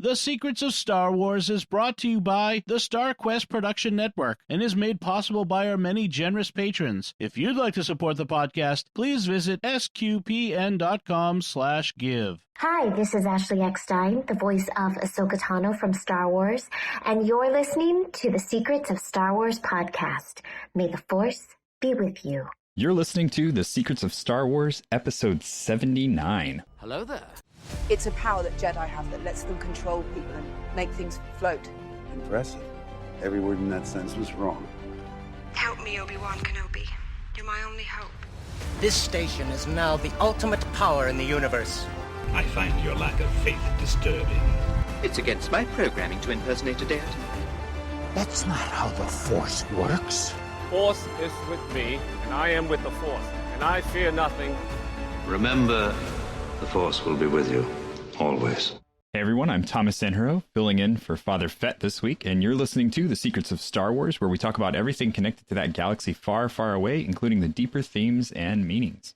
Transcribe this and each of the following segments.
The Secrets of Star Wars is brought to you by the StarQuest Production Network and is made possible by our many generous patrons. If you'd like to support the podcast, please visit sqpn.com/give. Hi, this is Ashley Eckstein, the voice of Ahsoka Tano from Star Wars, and you're listening to the Secrets of Star Wars podcast. May the Force be with you. You're listening to The Secrets of Star Wars, episode 79. Hello there. It's a power that Jedi have that lets them control people and make things float. Impressive. Every word in that sentence was wrong. Help me, Obi-Wan Kenobi. You're my only hope. This station is now the ultimate power in the universe. I find your lack of faith disturbing. It's against my programming to impersonate a deity. That's not how the Force works. Force is with me, and I am with the Force, and I fear nothing. Remember, the Force will be with you, always. Hey everyone, I'm Thomas Sanjurjo, filling in for Father Fett this week, and you're listening to The Secrets of Star Wars, where we talk about everything connected to that galaxy far, far away, including the deeper themes and meanings.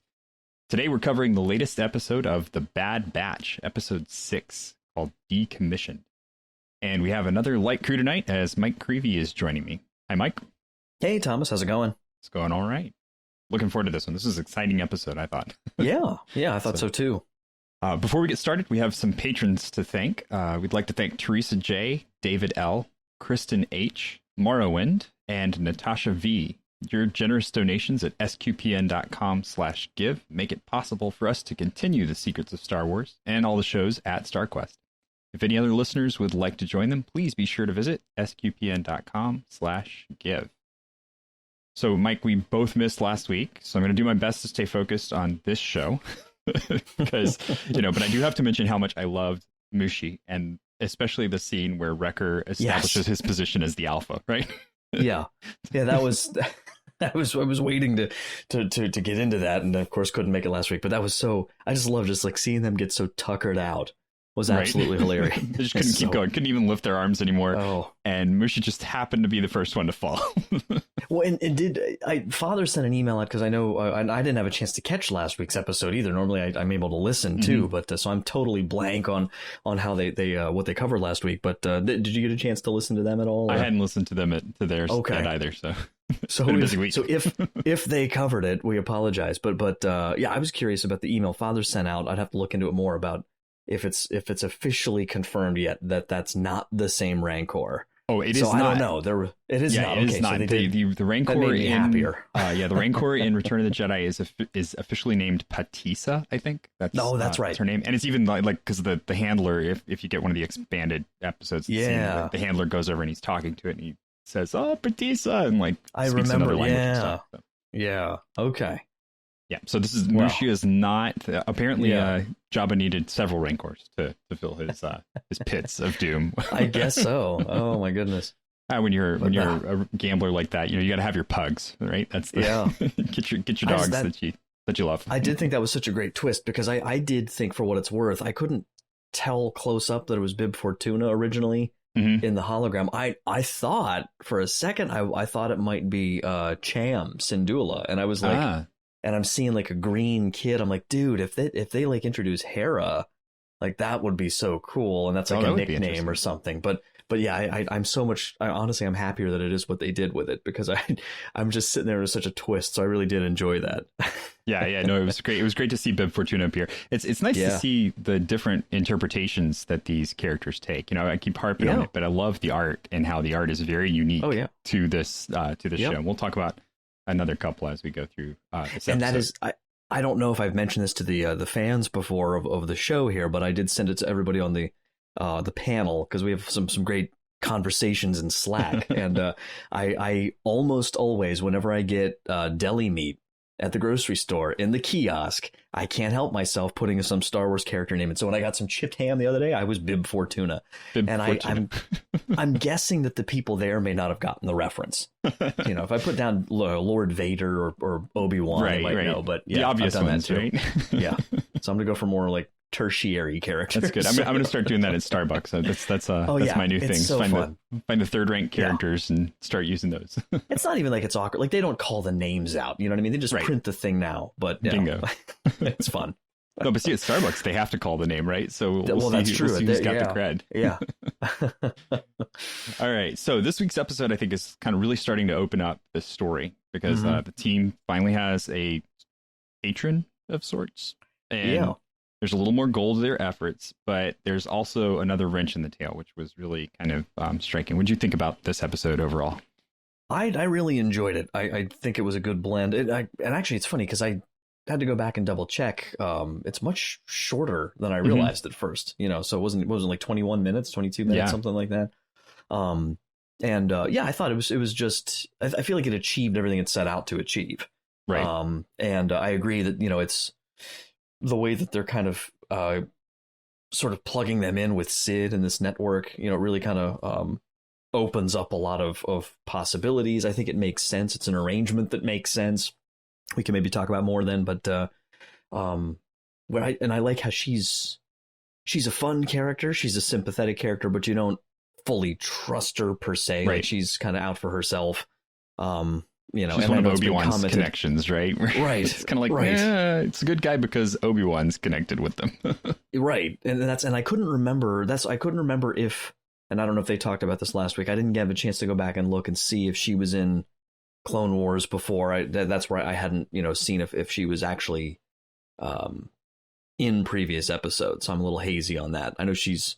Today we're covering the latest episode of The Bad Batch, episode 6, called Decommissioned. And we have another light crew tonight, as Mike Creavey is joining me. Hi, Mike. Hey, Thomas. How's it going? It's going all right. Looking forward to this one. This is an exciting episode, I thought. Yeah, I thought so too. Before we get started, we have some patrons to thank. We'd like to thank Teresa J., David L., Kristen H., Morrowind, and Natasha V. Your generous donations at sqpn.com/give make it possible for us to continue the Secrets of Star Wars and all the shows at StarQuest. If any other listeners would like to join them, please be sure to visit sqpn.com/give. So, Mike, we both missed last week, so I'm going to do my best to stay focused on this show. Because, but I do have to mention how much I loved Mushi, and especially the scene where Wrecker establishes his position as the alpha, right? Yeah, that was I was waiting to get into that, and of course couldn't make it last week. But that was I just love like seeing them get so tuckered out. Was absolutely hilarious. They just couldn't keep going, couldn't even lift their arms anymore. Oh. And Mushi just happened to be the first one to fall. Well, and Father sent an email out, because I know I didn't have a chance to catch last week's episode either. Normally I'm able to listen too, but so I'm totally blank on how they what they covered last week. But did you get a chance to listen to them at all? I hadn't listened to them to theirs yet either. So if they covered it, we apologize. But I was curious about the email Father sent out. I'd have to look into it more about if it's officially confirmed yet that that's not the same Rancor. Oh, it is not. I don't know. It is not. It is not. So the Rancor that made me happier. The Rancor in Return of the Jedi is officially named Patissa, I think. That's right. That's her name. And it's even like because the handler, if you get one of the expanded episodes, the handler goes over and he's talking to it and he says, "Oh, Patissa," and I speaks remember. another language and stuff, so. Yeah. Okay. Yeah, so this is Mushi is not apparently. Jabba needed several Rancors to fill his pits of doom. I guess so. Oh my goodness! When you're a gambler like that, you got to have your pugs, right? That's get your dogs that you love. I did think that was such a great twist, because I did think, for what it's worth, I couldn't tell close up that it was Bib Fortuna originally in the hologram. I thought for a second I thought it might be Cham Syndulla, and I was like. And I'm seeing like a green kid. I'm like, dude, if they like introduce Hera, like that would be so cool. And that's like a nickname or something. But yeah, I'm so much. Honestly, I'm happier that it is what they did with it, because I'm just sitting there with such a twist. So I really did enjoy that. Yeah, no, it was great. It was great to see Bib Fortuna appear. It's nice to see the different interpretations that these characters take. I keep harping on it, but I love the art and how the art is very unique to this show. And we'll talk about another couple as we go through this episode. And that is, I don't know if I've mentioned this to the fans before of the show here, but I did send it to everybody on the panel, because we have some great conversations in Slack. And I almost always, whenever I get deli meat at the grocery store in the kiosk, I can't help myself putting some Star Wars character name. And so when I got some chipped ham the other day, I was Bib Fortuna. I'm guessing that the people there may not have gotten the reference. If I put down Lord Vader or Obi-Wan, I might know. But the obvious ones, right? Yeah. So I'm going to go for more like tertiary characters. That's good. I'm going to start doing that at Starbucks. So that's my new thing. So find the third rank characters and start using those. It's not even like it's awkward. Like they don't call the names out. You know what I mean? They just print the thing now. But bingo. It's fun. No, but see, at Starbucks, they have to call the name, right? So that's true. We'll see who's got the cred. Yeah. All right. So this week's episode, I think, is kind of really starting to open up the story because the team finally has a patron of sorts. And there's a little more goal to their efforts, but there's also another wrench in the tail, which was really kind of striking. What did you think about this episode overall? I really enjoyed it. I think it was a good blend. And actually, it's funny because I had to go back and double check. It's much shorter than I realized at first. So it wasn't like 21 minutes, 22 minutes, something like that. I thought it was just. I feel like it achieved everything it set out to achieve. Right. And I agree that it's the way that they're kind of sort of plugging them in with Sid and this network. Really kind of opens up a lot of possibilities. I think it makes sense. It's an arrangement that makes sense. We can maybe talk about more then, but I like how she's a fun character. She's a sympathetic character, but you don't fully trust her per se. Right. Like she's kind of out for herself. She's one of Obi-Wan's connections, right? Right. It's kind of like, it's a good guy because Obi-Wan's connected with them. Right. And I couldn't remember if, and I don't know if they talked about this last week. I didn't have a chance to go back and look and see if she was in Clone Wars before. That's where I hadn't, seen if she was actually in previous episodes. So I'm a little hazy on that. I know she's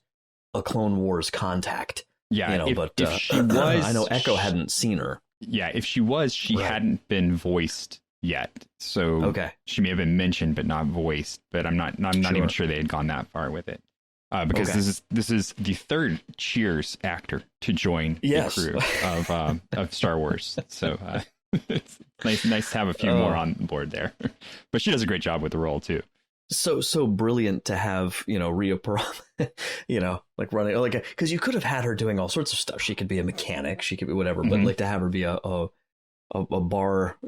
a Clone Wars contact. Yeah, if she was, I know Echo hadn't seen her. Yeah, if she was, she hadn't been voiced yet. So she may have been mentioned but not voiced. But I'm not even sure they had gone that far with it. Because this is the third Cheers actor to join the crew of Star Wars. So it's nice to have a few more on board there. But she does a great job with the role too. So brilliant to have Rhea Perlman, like running because you could have had her doing all sorts of stuff. She could be a mechanic, she could be whatever, but like to have her be a bar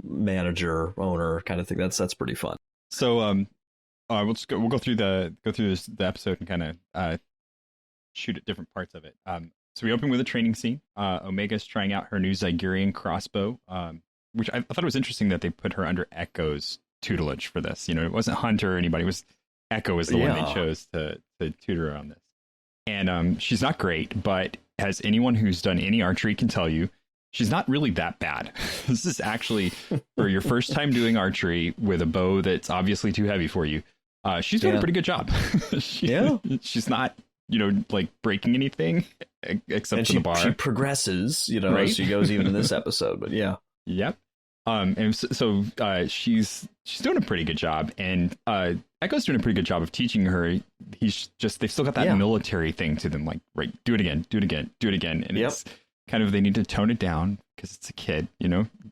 manager, owner kind of thing. That's pretty fun. So we'll go through the episode and kind of shoot at different parts of it. So we open with a training scene. Omega's trying out her new Zygerian crossbow, which I thought it was interesting that they put her under Echo's tutelage for this. It wasn't Hunter or anybody. It was Echo is the one they chose to tutor her on this. And she's not great, but as anyone who's done any archery can tell you, she's not really that bad. This is actually for your first time doing archery with a bow that's obviously too heavy for you. She's doing a pretty good job. She's not, like breaking anything except for the bar. She progresses, as she goes even in this episode. But Yep. And so she's doing a pretty good job, and Echo's doing a pretty good job of teaching her. They've still got that military thing to them, like do it again, and it's kind of they need to tone it down because it's a kid,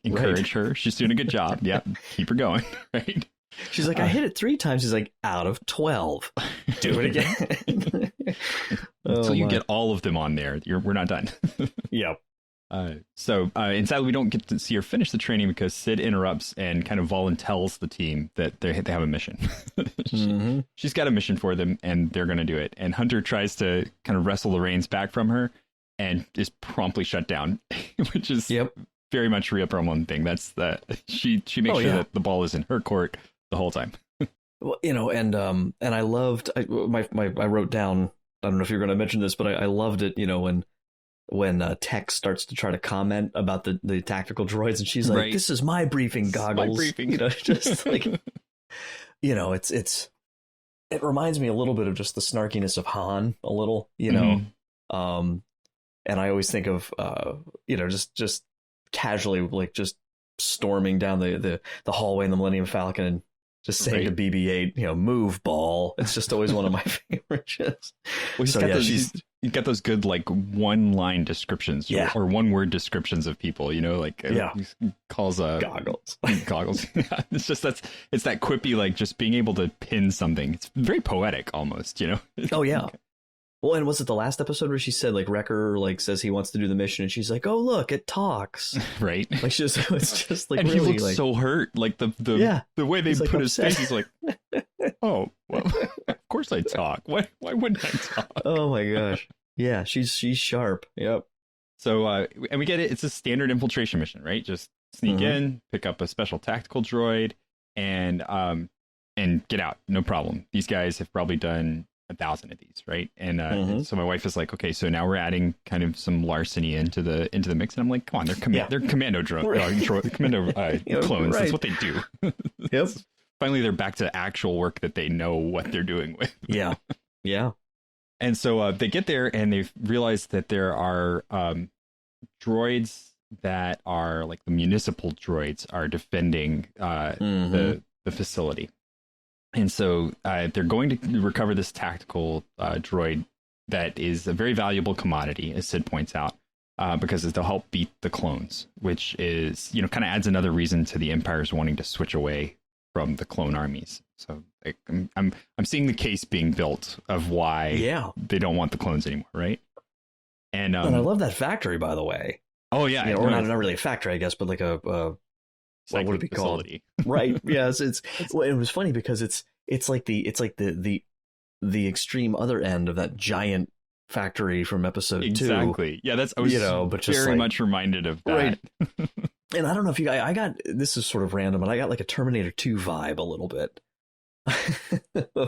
encourage her. She's doing a good job. Yep, keep her going. Right. She's like, I hit it 3 times. He's like, out of 12. Do it again. Until you get all of them on there, we're not done. Yep. So sadly, we don't get to see her finish the training because Sid interrupts and kind of voluntells the team that they have a mission. She's got a mission for them, and they're going to do it. And Hunter tries to kind of wrestle the reins back from her and is promptly shut down, which is very much Rhea Perlman thing. That's she makes sure that the ball is in her court the whole time. Well, and I loved. I wrote down. I don't know if you're going to mention this, but I loved it. When Tech starts to try to comment about the tactical droids, and she's like, "This is my briefing goggles." My briefing. Just like, it reminds me a little bit of just the snarkiness of Han, a little, and I always think of, just casually, like just storming down the hallway in the Millennium Falcon and just saying to BB-8, move, ball. It's just always one of my favorites. Well, he's got those good like one-line descriptions or one-word descriptions of people. He calls goggles. Goggles. It's just it's that quippy, like just being able to pin something. It's very poetic almost. Oh yeah. Well, and was it the last episode where she said like Wrecker says he wants to do the mission, and she's like, "Oh look, it talks." Right. Like it's just like, and really, he looks so hurt. Like the way they put his face, he's like, "Oh, well, of course I talk. Why wouldn't I talk?" Oh my gosh. Yeah, she's sharp. Yep. So and we get it. It's a standard infiltration mission, right? Just sneak in, pick up a special tactical droid, and and get out. No problem. These guys have probably done 1,000 of these, right? And so my wife is like, okay, so now we're adding kind of some larceny into the mix. And I'm like, come on, they're commando commando clones. That's what they do. Yep. Finally, they're back to actual work that they know what they're doing with. Yeah. Yeah. And so they get there and they realize that there are droids that are like the municipal droids are defending the facility. And so they're going to recover this tactical droid that is a very valuable commodity, as Sid points out, because they'll help beat the clones, which is, kind of adds another reason to the Empire's wanting to switch away from the clone armies. So I'm seeing the case being built of why they don't want the clones anymore, right? And I love that factory, by the way. Oh yeah, or not really a factory, I guess, but like a what would it be facility called? Right? Yes, it was funny because it's like the extreme other end of that giant factory from episode 2. Exactly. Yeah, I was but just very much reminded of that. Right. And I don't know if I got, this is sort of random, but I got like a Terminator 2 vibe a little bit.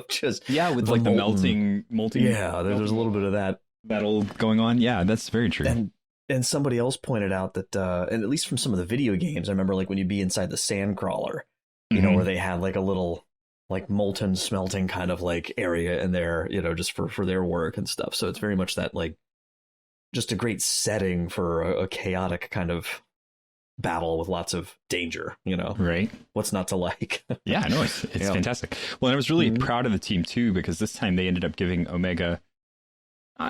Just with like the melting. Yeah, there's a little bit of that metal going on. Yeah, that's very true. And somebody else pointed out that, and at least from some of the video games, I remember like when you'd be inside the Sandcrawler, where they had like a little like molten smelting kind of like area in there, just for their work and stuff. So it's very much that like just a great setting for a chaotic kind of battle with lots of danger, right? What's not to like? Yeah, no, it's fantastic. Well, and I was really proud of the team too, because this time they ended up giving Omega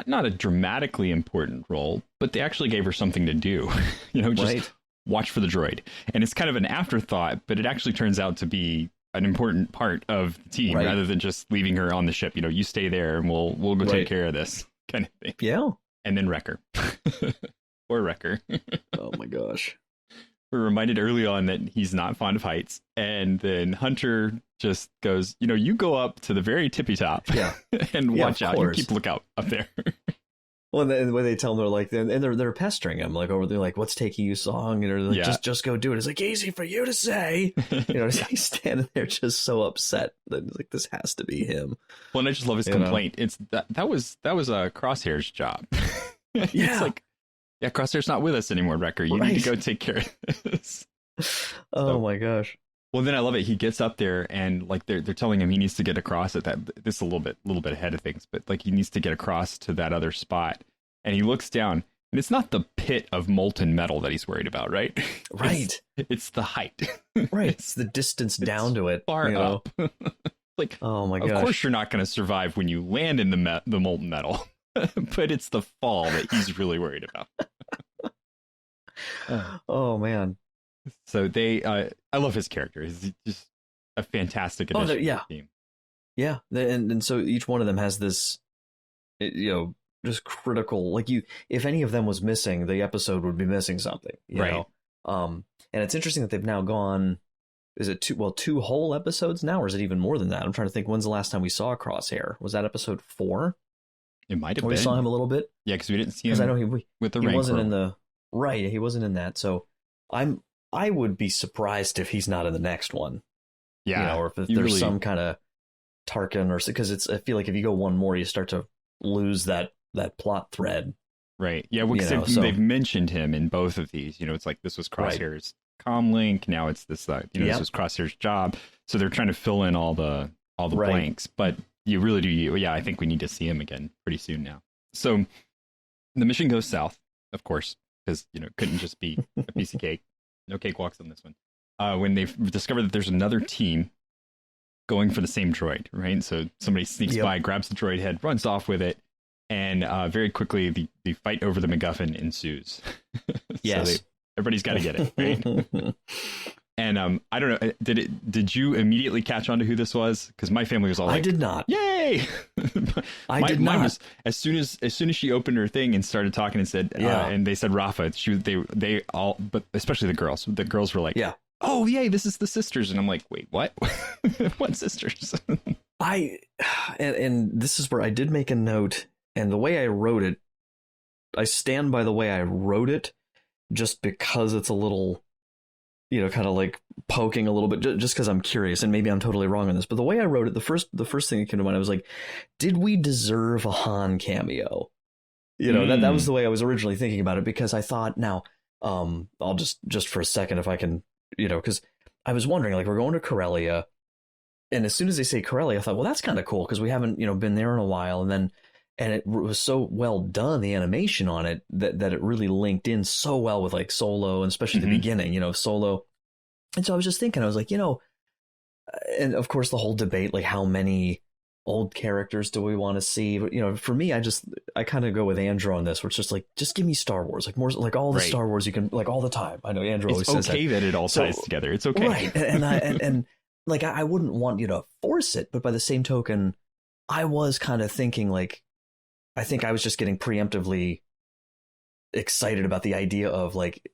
not a dramatically important role, but they actually gave her something to do, just watch for the droid. And it's kind of an afterthought, but it actually turns out to be an important part of the team rather than just leaving her on the ship. You stay there and we'll go take care of this kind of thing. Yeah. And then Wrecker. Or Wrecker. Oh my gosh. We're reminded early on that he's not fond of heights. And then Hunter just goes, you go up to the very tippy top and watch out. You keep lookout up there. Well, and when they tell him, they're like, and they're pestering him like over there, like, what's taking you so long? And they're like, just go do it. It's like, easy for you to say. He's standing there just so upset that like this has to be him. Well, and I just love his complaint. It's that was a Crosshair's job. It's like, yeah, Crosshair's not with us anymore, Wrecker. You need to go take care of this. Oh my gosh. Well, then I love it. He gets up there and like they're telling him he needs to get across at that. This is a little bit ahead of things, but like he needs to get across to that other spot. And he looks down, and it's not the pit of molten metal that he's worried about, right? Right. It's the height. Right. It's the distance down to it. Far up. Like, oh my gosh. Of course, you're not going to survive when you land in the molten metal, but it's the fall that he's really worried about. Oh man. So I love his character. He's just a fantastic addition to the team. Yeah, and so each one of them has this, just critical. Like if any of them was missing, the episode would be missing something. You know? And it's interesting that they've now gone. Is it two whole episodes now, or is it even more than that? I'm trying to think. When's the last time we saw Crosshair? Was that episode 4? It might have been. We saw him a little bit. Yeah, because we didn't see him. Because I know with the he wasn't in the he wasn't in that. So I would be surprised if he's not in the next one. Yeah. Or if there's some kind of Tarkin or because I feel like if you go one more, you start to lose that plot thread. Right. Yeah. Well, they've mentioned him in both of these. It's like this was Crosshair's comlink. Now it's this. This was Crosshair's job. So they're trying to fill in all the blanks. But you really do. Yeah. I think we need to see him again pretty soon now. So the mission goes south, of course, because couldn't just be a piece of cake. No cakewalks on this one. When they've discovered that there's another team going for the same droid, right? So somebody sneaks by, grabs the droid head, runs off with it, and very quickly the fight over the MacGuffin ensues. Yes. So everybody's got to get it, right? And I don't know, did you immediately catch on to who this was? Because my family was all like, I did not. Yay! I did not. Mine was, as soon as she opened her thing and started talking and said, and they said Rafa, they all, but especially the girls were like, oh yay, this is the sisters. And I'm like, wait, what? What sisters? And this is where I did make a note, and the way I wrote it, I stand by the way I wrote it, just because it's a little kind of like poking a little bit just because I'm curious, and maybe I'm totally wrong on this, but the way I wrote it, the first thing that came to mind, I was like, did we deserve a Han cameo? That was the way I was originally thinking about it, because I thought, now, I'll just for a second, if I can, because I was wondering, like, we're going to Corellia, and as soon as they say Corellia, I thought, well, that's kind of cool, because we haven't, been there in a while, and it was so well done, the animation on it, that it really linked in so well with like Solo, and especially the beginning, of Solo. And so I was just thinking, I was like, and of course the whole debate, like how many old characters do we want to see? But, for me, I kind of go with Andrew on this, where it's just like, just give me Star Wars, like more, like all the Star Wars you can, like all the time. I know Andrew always says okay that it all ties together. It's okay. Right. And like, I wouldn't want you to force it, but by the same token, I was kind of thinking, like, I think I was just getting preemptively excited about the idea of, like,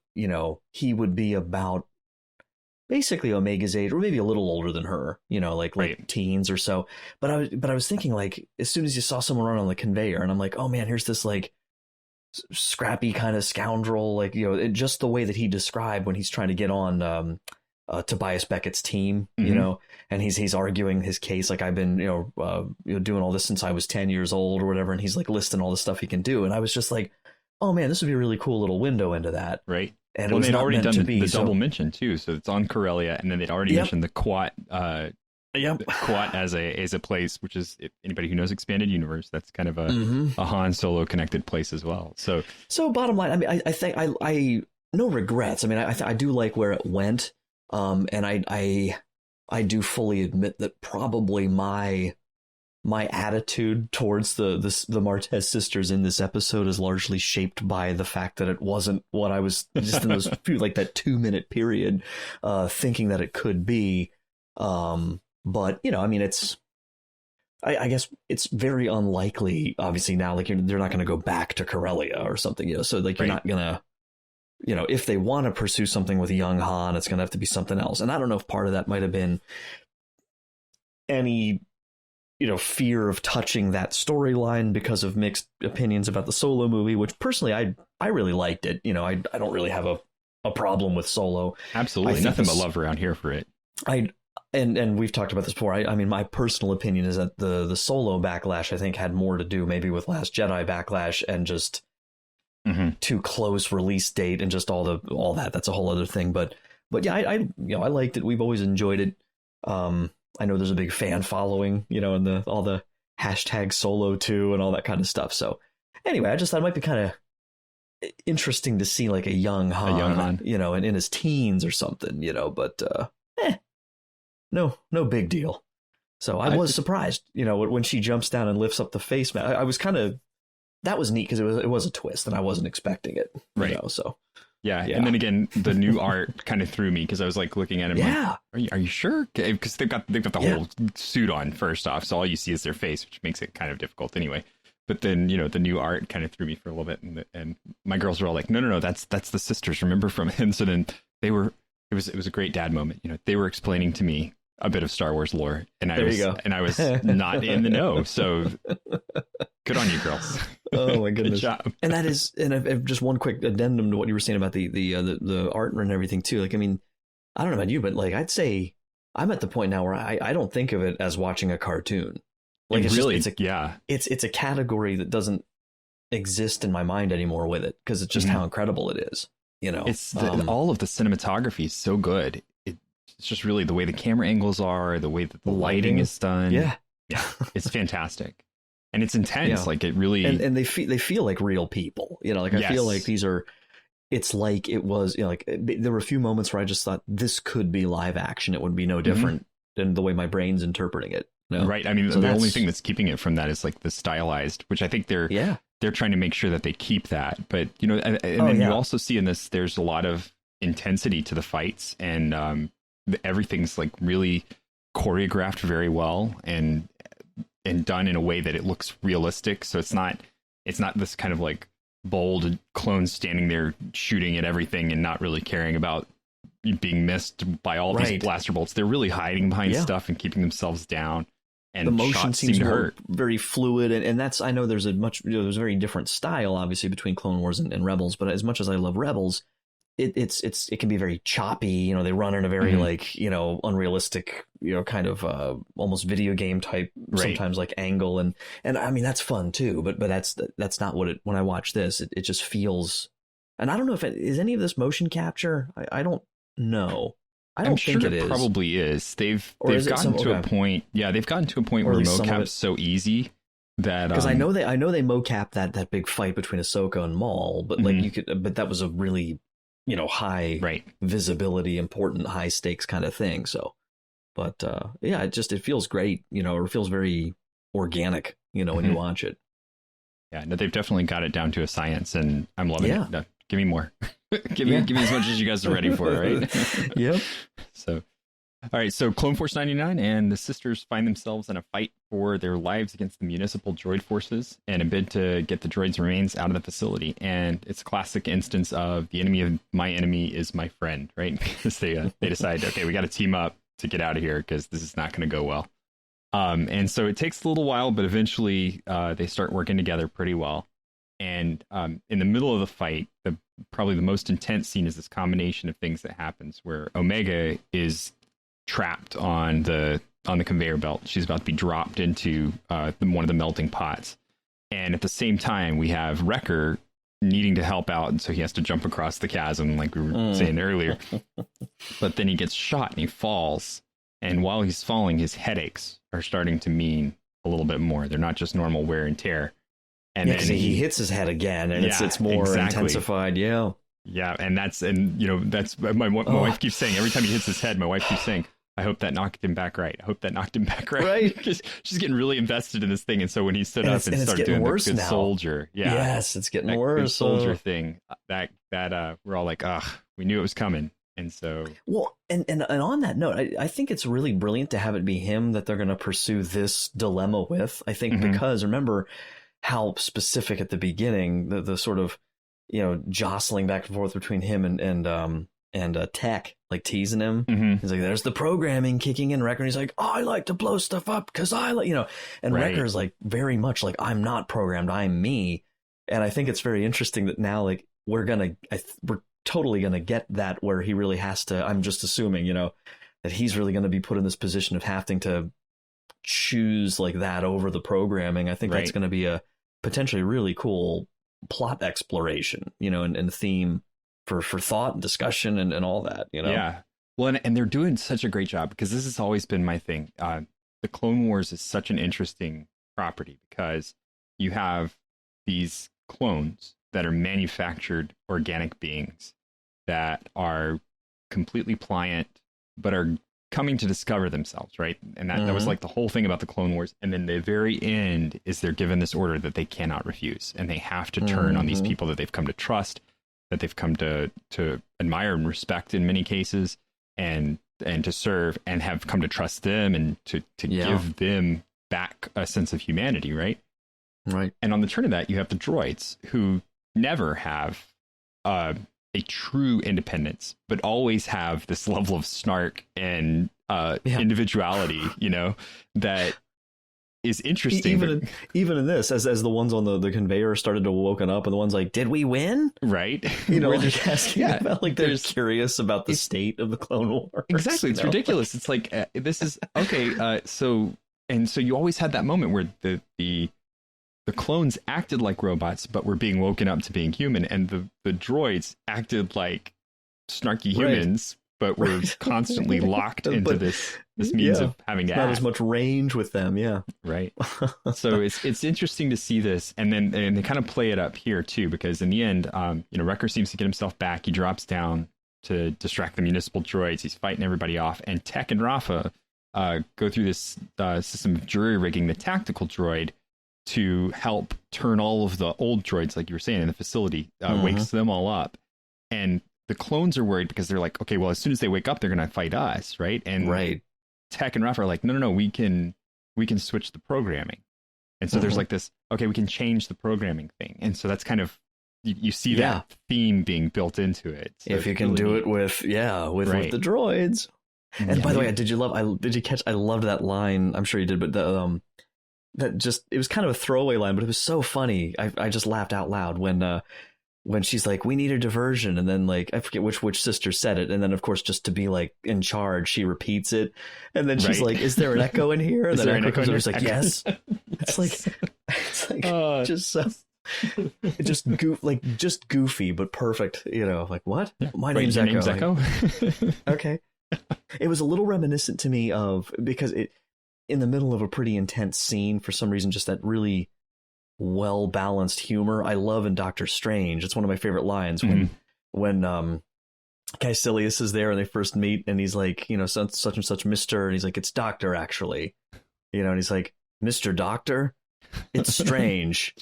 he would be about basically Omega's age, or maybe a little older than her, like teens or so. But I was thinking, like, as soon as you saw someone run on the conveyor, and I'm like, oh man, here's this like scrappy kind of scoundrel, like, just the way that he described when he's trying to get on Tobias Beckett's team, and he's arguing his case, like, I've been doing all this since I was 10 years old or whatever, and he's like listing all the stuff he can do, and I was just like, oh man, this would be a really cool little window into that, right? And well, they'd already done the so double mention too, so it's on Corellia, and then they'd already mentioned the Quat, Quat as a place, which is, if anybody who knows Expanded Universe, that's kind of a Han Solo connected place as well. So bottom line, I mean, I think I no regrets. I mean, I do like where it went. And I do fully admit that probably my attitude towards the Martez sisters in this episode is largely shaped by the fact that it wasn't what I was just in those few, like that 2-minute period, thinking that it could be. But I mean, I guess it's very unlikely, obviously now, like they're not going to go back to Corellia or something, so like you're not going to, if they want to pursue something with young Han, it's going to have to be something else. And I don't know if part of that might have been any, fear of touching that storyline because of mixed opinions about the Solo movie, which personally, I really liked it. I don't really have a problem with Solo. Absolutely. Nothing but love around here for it. And we've talked about this before. I mean, my personal opinion is that the Solo backlash, I think, had more to do maybe with Last Jedi backlash and just too close release date and just all that. That's a whole other thing. But yeah, I liked it. We've always enjoyed it. I know there's a big fan following, and all the hashtag Solo 2 and all that kind of stuff. So anyway, I just thought it might be kind of interesting to see like a young Han, and in his teens or something, but no big deal. So I was surprised, when she jumps down and lifts up the face mask. I was kind of, that was neat because it was a twist and I wasn't expecting it. Right. So yeah. And then again, the new art kind of threw me because I was like looking at him. Yeah. Like, are you sure? Because they've got the whole suit on first off. So all you see is their face, which makes it kind of difficult anyway. But then, the new art kind of threw me for a little bit. And my girls were all like, no, that's the sisters. Remember from him. So then it was a great dad moment. They were explaining to me a bit of Star Wars lore, and I was not in the know. So good on you, girls. Oh my goodness. Good job. And that is, and just one quick addendum to what you were saying about the art and everything too. Like, I mean, I don't know about you, but like, I'd say I'm at the point now where I don't think of it as watching a cartoon. Like, it's a category that doesn't exist in my mind anymore with it, because it's just how incredible it is. It's all of the cinematography is so good. It's just really the way the camera angles are, the way that the lighting is done. Yeah. It's fantastic. And it's intense. Like, it really, and they feel like real people, like I feel like it's like it was, like there were a few moments where I just thought this could be live action. It would be no different than the way my brain's interpreting it. Right. I mean, the only thing that's keeping it from that is like the stylized, which I think they're trying to make sure that they keep that. But, and then you also see in this, there's a lot of intensity to the fights, and everything's like really choreographed very well and done in a way that it looks realistic. So it's not this kind of like bold clone standing there shooting at everything and not really caring about being missed by all these blaster bolts. They're really hiding behind stuff and keeping themselves down. And the motion seems very fluid, and that's, I know there's a very different style obviously between Clone Wars and Rebels, but as much as I love Rebels, it can be very choppy. You know, they run in a very like, you know, unrealistic, you know, kind of almost video game type sometimes like angle, and I mean that's fun too. But that's not what it. When I watch this, it just feels. And I don't know if is any of this motion capture. I don't know. I don't think it is. Probably is. They've gotten to a point. Yeah, they've gotten to a point where mocap's so easy that because I know they mocap that big fight between Ahsoka and Maul, but like you could, but that was a really, you know, high visibility, important, high stakes kind of thing. So, but yeah, it feels great, you know, or it feels very organic, you know, when you watch it. Yeah, no, they've definitely got it down to a science, and I'm loving it. No, give me more. give me as much as you guys are ready for, right? Yep. So, all right, so Clone Force 99 and the sisters find themselves in a fight for their lives against the municipal droid forces in a bid to get the droids' remains out of the facility. And it's a classic instance of the enemy of my enemy is my friend, right? Because they decide, okay, we got to team up to get out of here because this is not going to go well. And so it takes a little while, but eventually they start working together pretty well. And in the middle of the fight, probably the most intense scene is this combination of things that happens where Omega is trapped on the conveyor belt. She's about to be dropped into one of the melting pots. And at the same time, we have Wrecker needing to help out. And so he has to jump across the chasm, like we were saying earlier. But then he gets shot and he falls. And while he's falling, his headaches are starting to mean a little bit more. They're not just normal wear and tear. And then he hits his head again, and it's more intensified. Yeah. Yeah. And you know, that's my wife keeps saying every time he hits his head, my wife keeps saying, I hope that knocked him back right. I hope that knocked him back right. Right. Because she's getting really invested in this thing. And so when he stood up and started doing the good soldier. Yeah. Yes, it's getting worse. Good soldier thing. That we're all like, we knew it was coming. And so, well, and on that note, I think it's really brilliant to have it be him that they're going to pursue this dilemma with. I think because remember how specific at the beginning, the sort of, you know, jostling back and forth between him and Tech, like teasing him. He's like, there's the programming kicking in. Wrecker, and he's like, oh, I like to blow stuff up because I like, you know, and Wrecker's like very much like, I'm not programmed, I'm me. And I think it's very interesting that now, like, we're totally going to get that where he really has to, I'm just assuming, you know, that he's really going to be put in this position of having to choose like that over the programming. I think that's going to be a potentially really cool plot exploration, you know, and theme for thought and discussion and all that, you know? Yeah. Well, and they're doing such a great job because this has always been my thing. The Clone Wars is such an interesting property because you have these clones that are manufactured organic beings that are completely pliant, but are coming to discover themselves, right? And that was like the whole thing about the Clone Wars. And then the very end is they're given this order that they cannot refuse. And they have to turn on these people that they've come to trust, that they've come to admire and respect in many cases, and to serve, and have come to trust them and to give them back a sense of humanity, right? Right. And on the turn of that, you have the droids who never have a true independence, but always have this level of snark and individuality, you know, that is interesting. Even in this, as the ones on the conveyor started to woken up, and the ones like, did we win? Right. You know, like asking about, like, they're curious about the state of the Clone Wars. Exactly. It's ridiculous. It's like, this is okay. So you always had that moment where the clones acted like robots, but were being woken up to being human, and the droids acted like snarky humans, but were constantly locked into this means of having to not act. as much range with them. Yeah. Right. So it's interesting to see this, and they kind of play it up here too, because in the end, you know, Wrecker seems to get himself back. He drops down to distract the municipal droids. He's fighting everybody off, and Tech and Rafa go through this system of jury rigging the tactical droid to help turn all of the old droids, like you were saying, in the facility, wakes them all up. And the clones are worried because they're like, okay, well, as soon as they wake up, they're going to fight us, right? And Tech and Rafa are like, no, we can switch the programming. And so there's like this, okay, we can change the programming thing. And so that's kind of, you see that theme being built into it. So if you can do it with the droids. And by the way, did you catch, I loved that line. I'm sure you did, but that just, it was kind of a throwaway line, but it was so funny. I just laughed out loud when when she's like, we need a diversion. And then like, I forget which sister said it. And then of course, just to be like in charge, she repeats it. And then she's like, is there an echo in here? And then Echo comes over, she's like, yes. It's like just so, just goofy, but perfect. You know, like what? Yeah. My name's Echo. Okay. It was a little reminiscent to me of, because it, in the middle of a pretty intense scene, for some reason, just that really well-balanced humor I love in Doctor Strange. It's one of my favorite lines when Caecilius is there and they first meet, and he's like, you know, such and such Mr. and he's like, it's Doctor actually, you know, and he's like, Mr. Doctor, it's strange.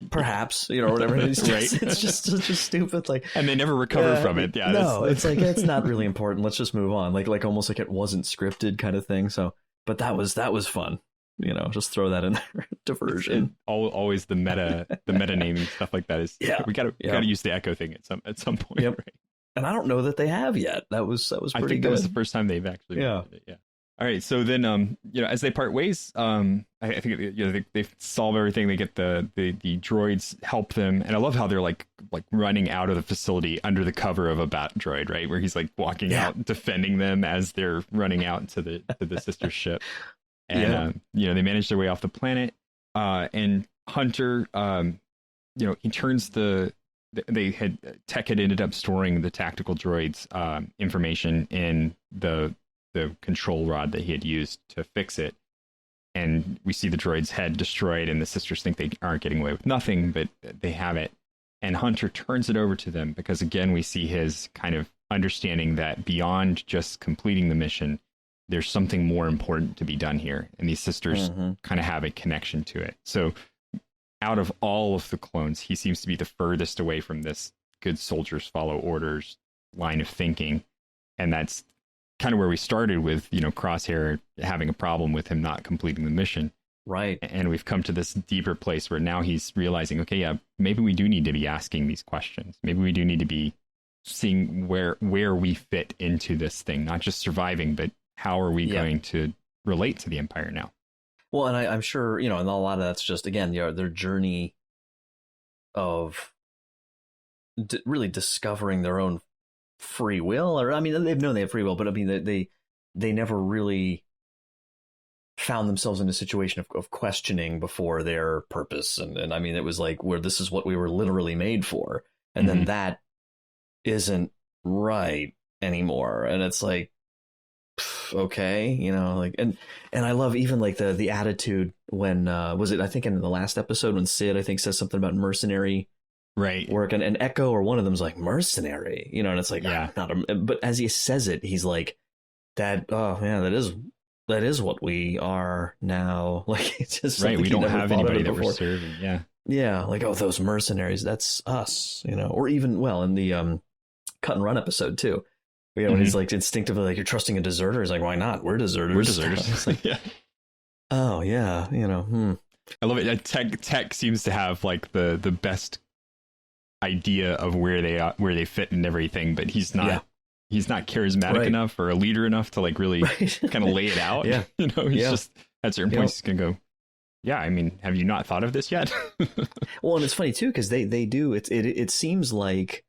Perhaps, you know, or whatever. It's just such a stupid, like, and they never recover from it. Yeah, no, it's like, it's not really important. Let's just move on. Like almost like it wasn't scripted kind of thing. So, but that was fun. You know, just throw that in there. Diversion. Always the meta naming stuff like that is. Yeah, we gotta use the Echo thing at some point. Yep. Right? And I don't know that they have yet. That was pretty I think good. That was the first time they've actually. Yeah. It. Yeah. All right, so then, you know, as they part ways, I think, you know, they solve everything. They get the droids help them, and I love how they're like running out of the facility under the cover of a bat droid, right, where he's like walking out, defending them as they're running out to the sister ship, and you know, they manage their way off the planet, and Hunter, you know, he turns Tech had ended up storing the tactical droids information in the control rod that he had used to fix it, and we see the droid's head destroyed, and the sisters think they aren't getting away with nothing, but they have it, and Hunter turns it over to them because, again, we see his kind of understanding that beyond just completing the mission, there's something more important to be done here, and these sisters kind of have a connection to it. So out of all of the clones, he seems to be the furthest away from this good soldiers follow orders line of thinking, and that's kind of where we started with, you know, Crosshair having a problem with him not completing the mission. Right. And we've come to this deeper place where now he's realizing, okay, yeah, maybe we do need to be asking these questions. Maybe we do need to be seeing where we fit into this thing, not just surviving, but how are we going to relate to the Empire now? Well, and I'm sure, you know, and a lot of that's just, again, their journey of really discovering their own free will, or I mean, they've known they have free will, but I mean, they never really found themselves in a situation of questioning before their purpose, and I mean, it was like, where this is what we were literally made for, and then that isn't right anymore, and it's like, okay, you know, like, and I love even like the attitude when was it, I think in the last episode when Sid, I think, says something about mercenary work, and Echo or one of them's like, mercenary, you know, and it's like, but as he says it, he's like, that, oh yeah, that is what we are now. Like, it's just right, we don't have anybody that we're serving. Yeah, like, oh, those mercenaries, that's us, you know. Or even, well, in the Cut and Run episode too, you know, when he's like instinctively like, you're trusting a deserter, he's like, why not, we're deserters. It's like, oh yeah, you know. I love it. Tech seems to have like the best idea of where they fit and everything, but he's not charismatic enough or a leader enough to like really kind of lay it out. You know, he's just at certain points he's gonna go, yeah, I mean, have you not thought of this yet? Well, and it's funny too, because they do, it seems like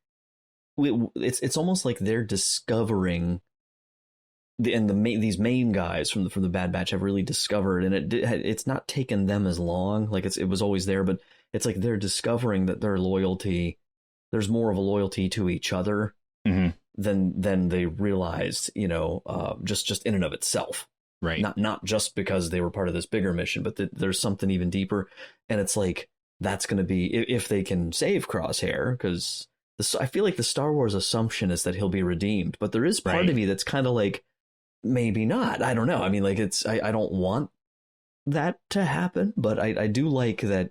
it's almost like they're discovering these main guys from the Bad Batch have really discovered, and it's not taken them as long, like it was always there, but it's like they're discovering that there's more of a loyalty to each other than they realized, you know, just in and of itself. Right. Not just because they were part of this bigger mission, but there's something even deeper. And it's like, that's going to be, if they can save Crosshair, because I feel like the Star Wars assumption is that he'll be redeemed, but there is part of me that's kind of like, maybe not. I don't know. I mean, like, I don't want that to happen, but I do like that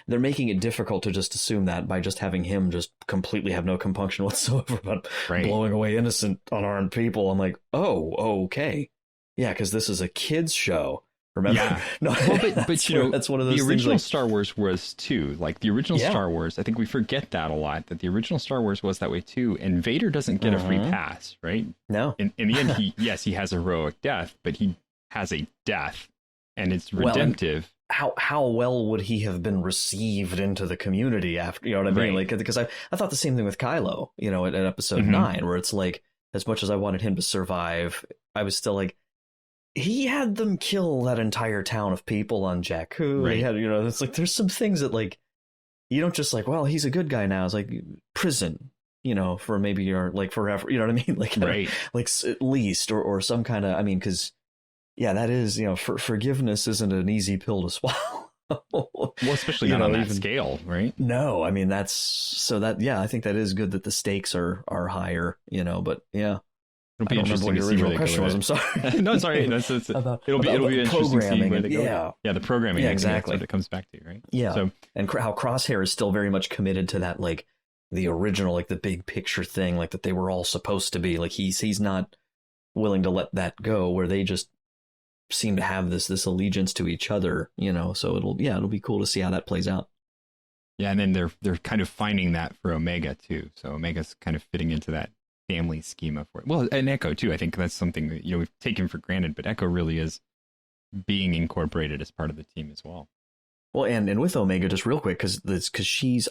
they're making it difficult to just assume that by just having him just completely have no compunction whatsoever about blowing away innocent, unarmed people. I'm like, oh, okay. Yeah, because this is a kid's show. Remember? Yeah. No, well, but you know, that's one of those the original things, like, Star Wars was too. Like the original Star Wars, I think we forget that a lot, that the original Star Wars was that way too. And Vader doesn't get a free pass, right? No. In the end, he has a heroic death, but he has a death, and it's redemptive. how well would he have been received into the community after, you know what I mean? Right. Like, because I thought the same thing with Kylo, you know, in episode 9, where it's like, as much as I wanted him to survive, I was still like, he had them kill that entire town of people on Jakku. Right. He had, you know, it's like, there's some things that like, you don't just like, well, he's a good guy now. It's like prison, you know, for maybe you're like forever, you know what I mean? Like, right. Like at least, or some kind of, I mean, because yeah, that is, you know, forgiveness isn't an easy pill to swallow. Well, especially not on that scale, right? No, I mean, that's so that, yeah, I think that is good that the stakes are higher, you know, but yeah. It'll be interesting to see where they go with it. I'm sorry. No, sorry. It'll be interesting to see where they go. Yeah, the programming. Yeah, exactly. That's what it comes back to, right? Yeah. So, and how Crosshair is still very much committed to that, like the original, like the big picture thing, like that they were all supposed to be. Like he's not willing to let that go, where they just seem to have this allegiance to each other, you know. So it'll be cool to see how that plays out. Yeah, and then they're kind of finding that for Omega too. So Omega's kind of fitting into that family schema for it. Well, and Echo too. I think that's something that, you know, we've taken for granted, but Echo really is being incorporated as part of the team as well. Well, and with Omega, just real quick, because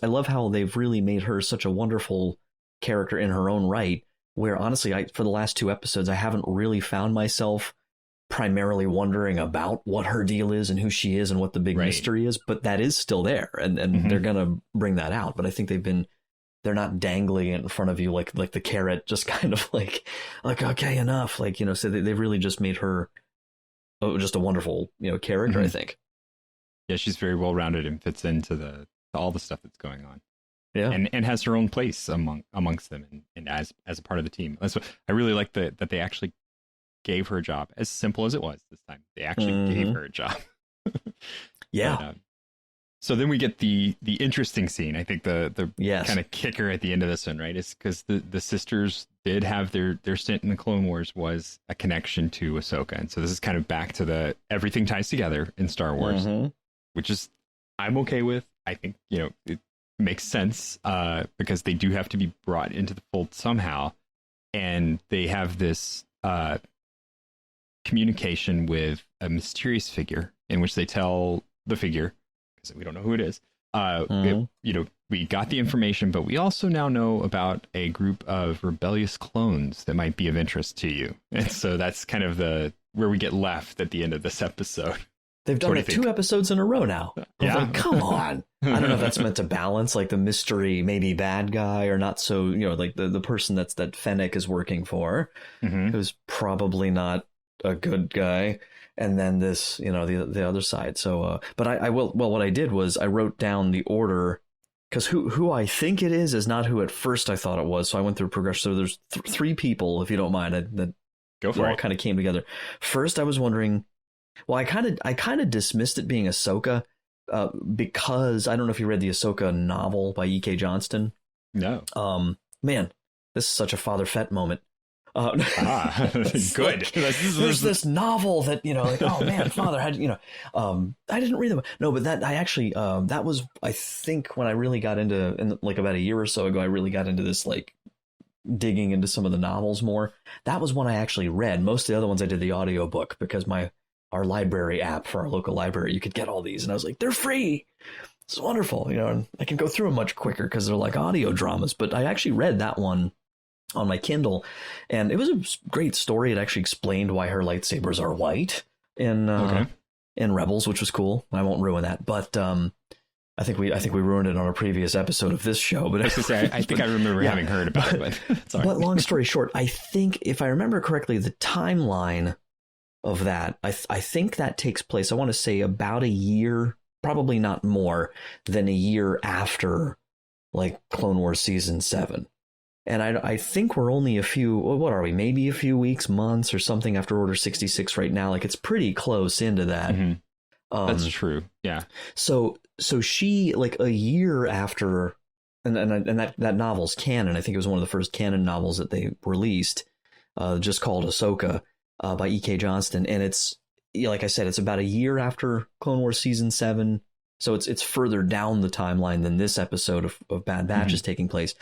I love how they've really made her such a wonderful character in her own right, where honestly, for the last 2 episodes, I haven't really found myself primarily wondering about what her deal is and who she is and what the big mystery is, but that is still there, and they're gonna bring that out. But I think they're not dangling it in front of you like the carrot, just kind of like okay, enough, like, you know. So they really just made her just a wonderful, you know, character. I think. Yeah, she's very well rounded and fits into to all the stuff that's going on. Yeah, and has her own place amongst them and as a part of the team. That's what I really like, that they actually gave her a job, as simple as it was this time. They actually gave her a job. Yeah. But, so then we get the interesting scene. I think the kind of kicker at the end of this one, right, is because the sisters did have their stint in the Clone Wars was a connection to Ahsoka, and so this is kind of back to the everything ties together in Star Wars, which is I'm okay with. I think, you know, it makes sense because they do have to be brought into the fold somehow, and they have this communication with a mysterious figure in which they tell the figure, because we don't know who it is, you know, we got the information, but we also now know about a group of rebellious clones that might be of interest to you. And so that's kind of where we get left at the end of this episode. They've done it 2 episodes in a row now. Yeah. Like, come on. I don't know if that's meant to balance, like, the mystery, maybe bad guy or not. So, you know, like the person that Fennec is working for, who's probably not a good guy. And then this, you know, the other side. So, but I will. Well, what I did was I wrote down the order, because who I think it is not who at first I thought it was. So I went through progression. So there's 3 people, if you don't mind, that go for it. All kind of came together. First, I was wondering. Well, I kind of dismissed it being Ahsoka because I don't know if you read the Ahsoka novel by E.K. Johnston. No. Man, this is such a Father Fett moment. Good. Like, there's this novel that, you know, like, oh man, Father had, you know, I didn't read them. No, but that I actually that was, I think, when I really got into, like about a year or so ago, I really got into this, like, digging into some of the novels more. That was one I actually read. Most of the other ones I did the audiobook, because our library app for our local library, you could get all these, and I was like, they're free. It's wonderful, you know, and I can go through them much quicker because they're like audio dramas. But I actually read that one on my Kindle, and it was a great story. It actually explained why her lightsabers are white in Rebels, which was cool. I won't ruin that, but I think we ruined it on a previous episode of this show. But I think I remember having heard about it. But long story short, I think if I remember correctly, the timeline of that, I think that takes place, I want to say, about a year, probably not more than a year after, like, Clone Wars Season 7. And I think we're only what are we, maybe a few weeks, months or something after Order 66 right now. Like, it's pretty close into that. That's true. Yeah. So she, like, a year after, and that novel's canon. I think it was one of the first canon novels that they released, just called Ahsoka. By E.K. Johnston, and it's, like I said, it's about a year after Clone Wars Season 7, so it's further down the timeline than this episode of Bad Batch is taking place,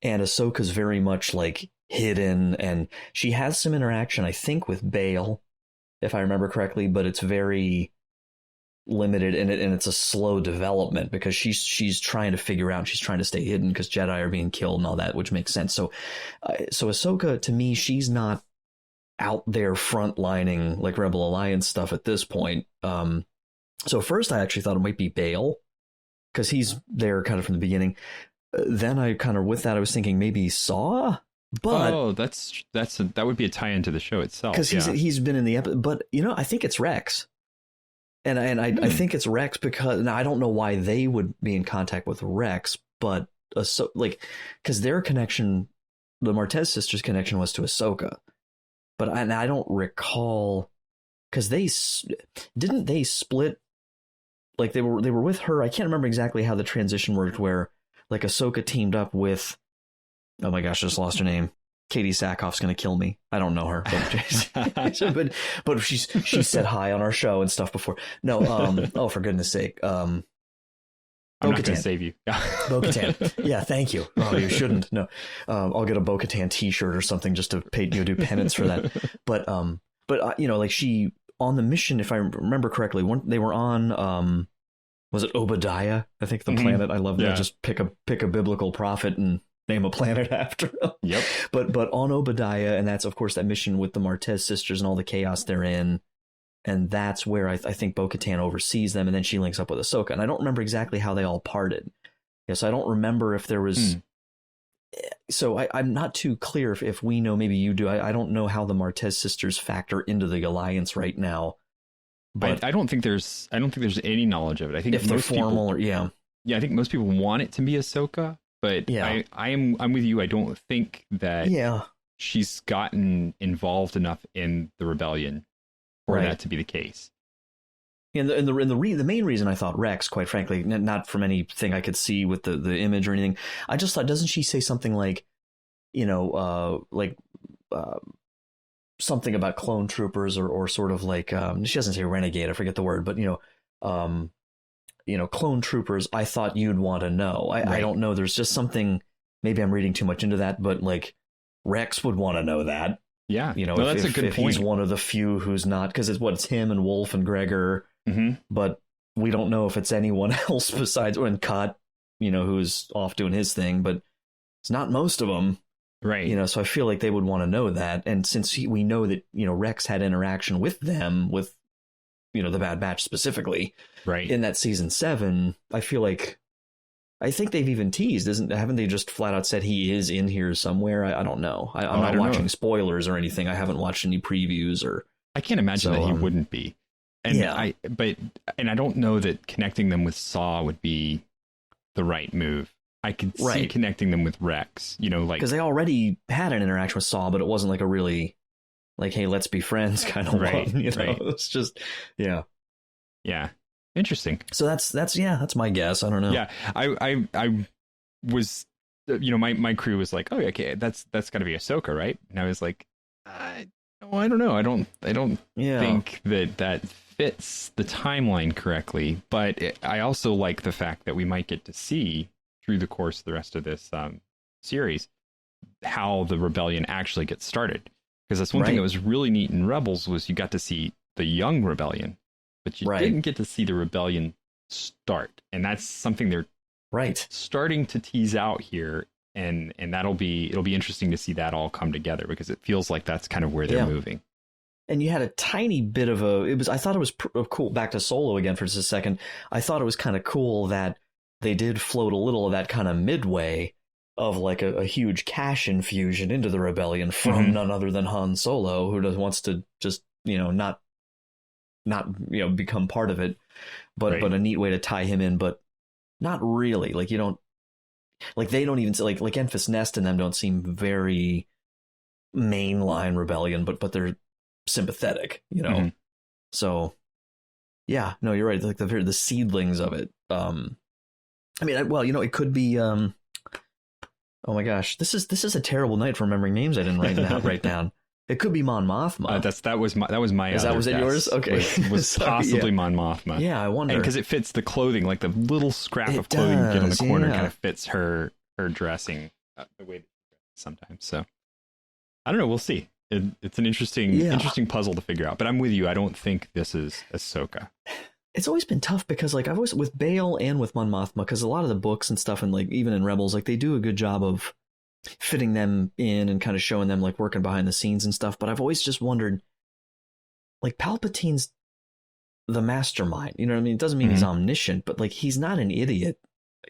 and Ahsoka's very much, like, hidden, and she has some interaction, I think, with Bail, if I remember correctly, but it's very, limited, and it's a slow development because she's trying to figure out, she's trying to stay hidden because Jedi are being killed and all that, which makes sense. So Ahsoka, to me, she's not out there frontlining like Rebel Alliance stuff at this point. So first I actually thought it might be Bail because he's there kind of from the beginning. Then I kind of, with that, I was thinking maybe Saw. But that would be a tie-in to the show itself because he's been in the episode. But I think it's Rex, and I think it's Rex because now I don't know why they would be in contact with Rex, but because their connection, the Martez sisters' connection, was to Ahsoka, but I don't recall because they split. Like they were with her. I can't remember exactly how the transition worked. Where like Ahsoka teamed up with. Oh my gosh, I just lost her name. Katie Sackhoff's going to kill me. I don't know her, but she said hi on our show and stuff before. No, oh, for goodness sake. I'm not going to save you. Bo-Katan. Yeah, thank you. Oh, you shouldn't. No, I'll get a Bo-Katan t-shirt or something just to pay, do penance for that. But like she, on the mission, if I remember correctly, they were on, was it Obadiah? I think the planet. I love that. Just pick a biblical prophet and name a planet after him. Yep. But on Obadiah, and that's of course that mission with the Martez sisters and all the chaos they're in, and that's where I think Bo-Katan oversees them, and then she links up with Ahsoka. And I don't remember exactly how they all parted. Yes, I don't remember if there was. So I'm not too clear if we know. Maybe you do. I don't know how the Martez sisters factor into the alliance right now. But I don't think there's any knowledge of it. I think if they're formal I think most people want it to be Ahsoka. But I'm with you. I don't think that she's gotten involved enough in the rebellion for that to be the case. And the main reason I thought Rex, quite frankly, not from anything I could see with the image or anything, I just thought, doesn't she say something like, something about clone troopers or sort of like she doesn't say renegade, I forget the word, but clone troopers, I thought you'd want to know. I don't know. There's just something, maybe I'm reading too much into that, but like Rex would want to know that. Yeah. That's a good point. He's one of the few who's not, because it's him and Wolf and Gregor, but we don't know if it's anyone else besides, and Cut, who's off doing his thing, but it's not most of them. Right. So I feel like they would want to know that. And since we know that, Rex had interaction with them, with, the Bad Batch specifically, right, in that season 7, I feel like, I think they've even teased, haven't they just flat out said he is in here somewhere? I don't know. I'm not watching spoilers or anything. I haven't watched any previews or. I can't imagine that he wouldn't be. And I don't know that connecting them with Saw would be the right move. I could see connecting them with Rex, because they already had an interaction with Saw, but it wasn't like a really. Like, hey, let's be friends kind of one, It's just, yeah. Interesting. So that's my guess. I don't know. Yeah, I was, my crew was like, oh, okay, that's got to be Ahsoka, right? And I was like, I don't know. I don't think that fits the timeline correctly. But I also like the fact that we might get to see through the course of the rest of this series how the rebellion actually gets started. Because that's one thing that was really neat in Rebels was you got to see the young rebellion, but you didn't get to see the rebellion start. And that's something they're starting to tease out here. And it'll be interesting to see that all come together because it feels like that's kind of where they're moving. And you had a tiny bit of I thought it was cool. Back to Solo again for just a second. I thought it was kind of cool that they did float a little of that kind of midway of like a huge cash infusion into the rebellion from none other than Han Solo, who wants to just, not become part of it, but a neat way to tie him in, but not really. Like, they don't even like Enfys Nest and them don't seem very mainline rebellion, but they're sympathetic, So yeah, no, you're right. Like the seedlings of it. It could be, oh my gosh, this is a terrible night for remembering names I didn't write down. It could be Mon Mothma. That was my. Was it yours? Okay, was possibly Mon Mothma. Yeah, I wonder because it fits the clothing, like the little scrap of clothing you get on the corner, kind of fits her dressing the way that sometimes. So I don't know. We'll see. It's an interesting puzzle to figure out. But I'm with you. I don't think this is Ahsoka. it's always been tough because like I've always with Bale and with Mon Mothma, because a lot of the books and stuff and like even in Rebels, like they do a good job of fitting them in and kind of showing them like working behind the scenes and stuff. But I've always just wondered, like Palpatine's the mastermind, you know what I mean? It doesn't mean he's omniscient, but like he's not an idiot,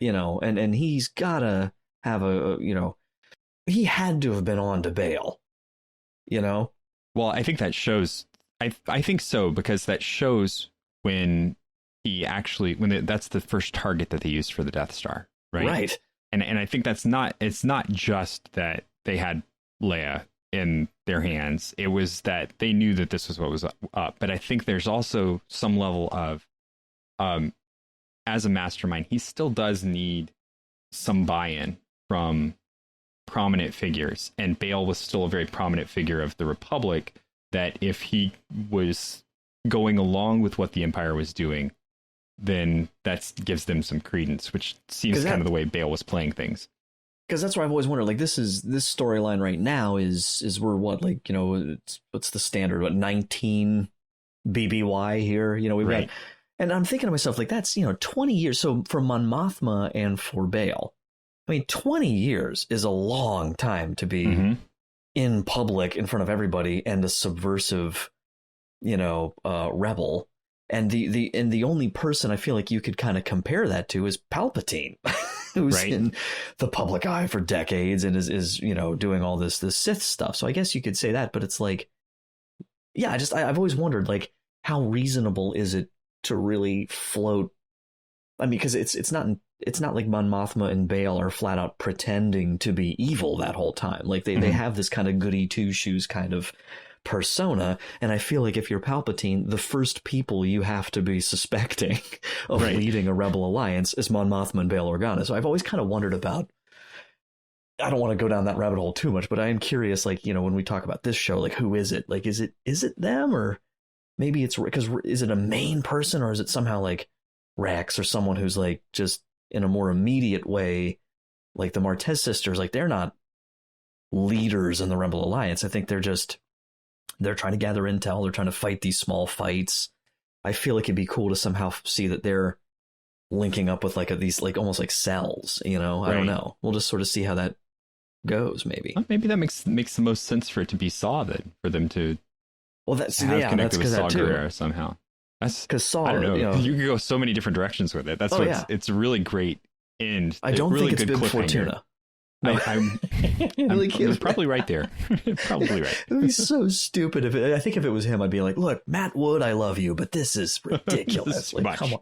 you know, and he's gotta have he had to have been on to Bale, you know? Well, I think that shows, I think so, because that shows when he actually, that's the first target that they used for the Death Star, right? Right. And I think it's not just that they had Leia in their hands. It was that they knew that this was what was up. But I think there's also some level of, as a mastermind, he still does need some buy-in from prominent figures. And Bale was still a very prominent figure of the Republic, that if he was going along with what the Empire was doing, then that gives them some credence, which seems kind of the way Bale was playing things. Because that's where I've always wondered, like this storyline right now is we're what, like, you know, what's the standard, what, 19 BBY here, you know, we've got, and I'm thinking to myself, like, that's, you know, 20 years. So for Mon Mothma and for Bale, I mean, 20 years is a long time to be in public in front of everybody and a subversive, you know, rebel. And the only person I feel like you could kind of compare that to is Palpatine, who's in the public eye for decades and is you know, doing all this Sith stuff. So I guess you could say that, but it's like, yeah, I've always wondered, like, how reasonable is it to really float? I mean, because it's not like Mon Mothma and Bale are flat out pretending to be evil that whole time. Like they have this kind of goody two shoes kind of persona, and I feel like if you're Palpatine, the first people you have to be suspecting of leading a rebel alliance is Mon Mothma and Bail Organa. So I've always kind of wondered about, I don't want to go down that rabbit hole too much, but I am curious, like, you know, when we talk about this show, like, who is it? Like, is it them, or maybe it's because, is it a main person, or is it somehow like Rex or someone who's like just in a more immediate way, like the Martez sisters? Like, they're not leaders in the Rebel Alliance. I think they're trying to gather intel. They're trying to fight these small fights. I feel like it'd be cool to somehow see that they're linking up with like these, like almost like cells, you know. I don't know. We'll just sort of see how that goes. Maybe that makes the most sense for it to be Saw, then, for them to that's connected with Saw that too. Gerrera somehow. That's because Saw, I don't know. You know, you can go so many different directions with it. That's it's a really great end. I don't really think it's Bib Fortuna. No. I'm probably right there. Probably right. It would be so stupid I think if it was him, I'd be like, look, Matt Wood, I love you, but this is ridiculous. This is like, come on.